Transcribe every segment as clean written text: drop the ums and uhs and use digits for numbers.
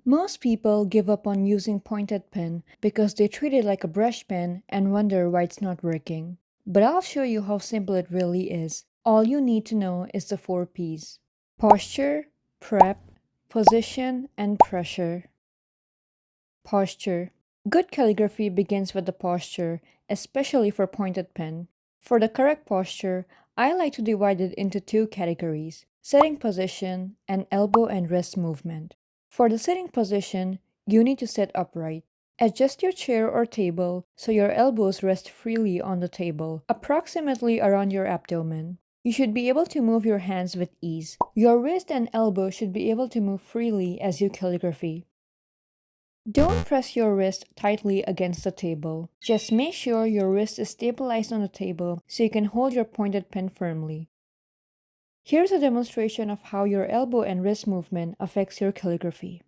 Most people give up on using pointed pen because they treat it like a brush pen and wonder why it's not working. But I'll show you how simple it really is. All you need to know is the 4 P's: posture, prep, position, and pressure. Posture. Good calligraphy begins with the posture, especially for pointed pen. For the correct posture, I like to divide it into 2 categories: sitting position and elbow and wrist movement. For the sitting position, you need to sit upright. Adjust your chair or table so your elbows rest freely on the table, approximately around your abdomen. You should be able to move your hands with ease. Your wrist and elbow should be able to move freely as you calligraphy. Don't press your wrist tightly against the table. Just make sure your wrist is stabilized on the table so you can hold your pointed pen firmly. Here's a demonstration of how your elbow and wrist movement affects your calligraphy.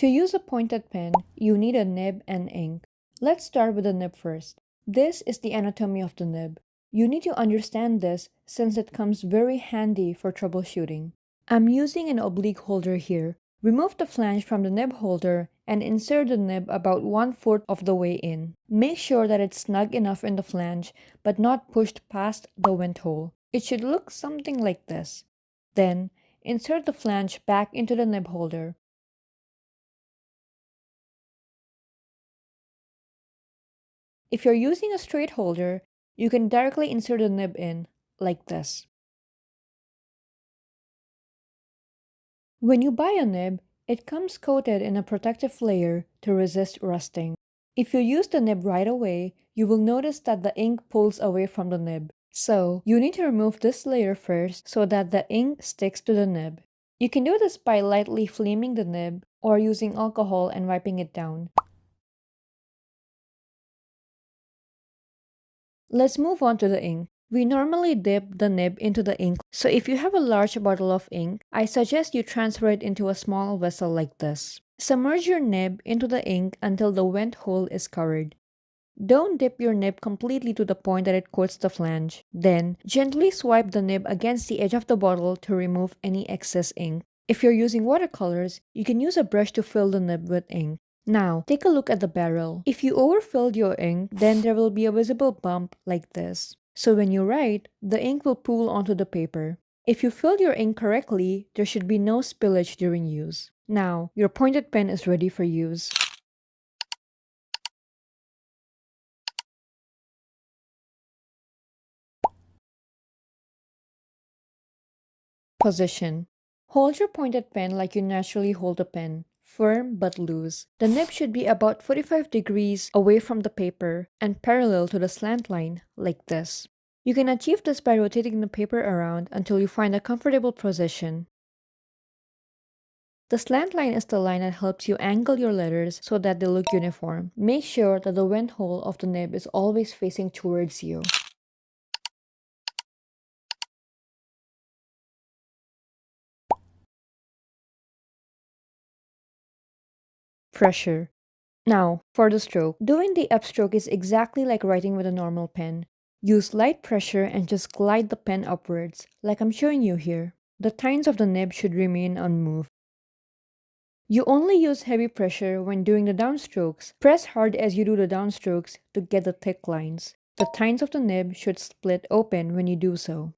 To use a pointed pen, you need a nib and ink. Let's start with the nib first. This is the anatomy of the nib. You need to understand this since it comes very handy for troubleshooting. I'm using an oblique holder here. Remove the flange from the nib holder and insert the nib about 1/4 of the way in. Make sure that it's snug enough in the flange but not pushed past the vent hole. It should look something like this. Then, insert the flange back into the nib holder. If you're using a straight holder, you can directly insert the nib in, like this. When you buy a nib, it comes coated in a protective layer to resist rusting. If you use the nib right away, you will notice that the ink pulls away from the nib. So, you need to remove this layer first so that the ink sticks to the nib. You can do this by lightly flaming the nib or using alcohol and wiping it down. Let's move on to the ink. We normally dip the nib into the ink, so if you have a large bottle of ink, I suggest you transfer it into a small vessel like this. Submerge your nib into the ink until the vent hole is covered. Don't dip your nib completely to the point that it coats the flange. Then, gently swipe the nib against the edge of the bottle to remove any excess ink. If you're using watercolors, you can use a brush to fill the nib with ink. Now, take a look at the barrel. If you overfilled your ink, then there will be a visible bump like this. So when you write, the ink will pool onto the paper. If you filled your ink correctly, there should be no spillage during use. Now, your pointed pen is ready for use. Position. Hold your pointed pen like you naturally hold a pen, firm but loose. The nib should be about 45 degrees away from the paper and parallel to the slant line, like this. You can achieve this by rotating the paper around until you find a comfortable position. The slant line is the line that helps you angle your letters so that they look uniform. Make sure that the vent hole of the nib is always facing towards you. Pressure. Now, for the stroke. Doing the upstroke is exactly like writing with a normal pen. Use light pressure and just glide the pen upwards, like I'm showing you here. The tines of the nib should remain unmoved. You only use heavy pressure when doing the downstrokes. Press hard as you do the downstrokes to get the thick lines. The tines of the nib should split open when you do so.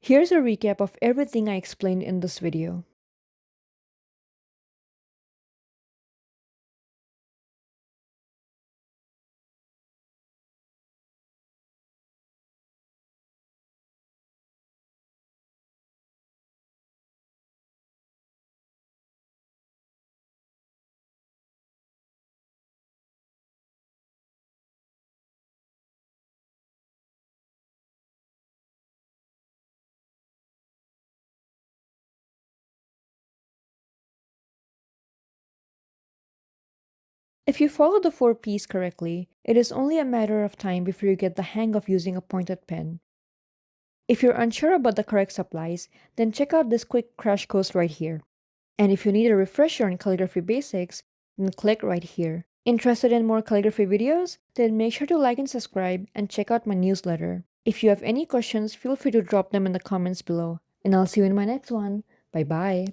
Here's a recap of everything I explained in this video. If you follow the 4 P's correctly, it is only a matter of time before you get the hang of using a pointed pen. If you're unsure about the correct supplies, then check out this quick crash course right here. And if you need a refresher on calligraphy basics, then click right here. Interested in more calligraphy videos? Then make sure to like and subscribe and check out my newsletter. If you have any questions, feel free to drop them in the comments below. And I'll see you in my next one. Bye bye.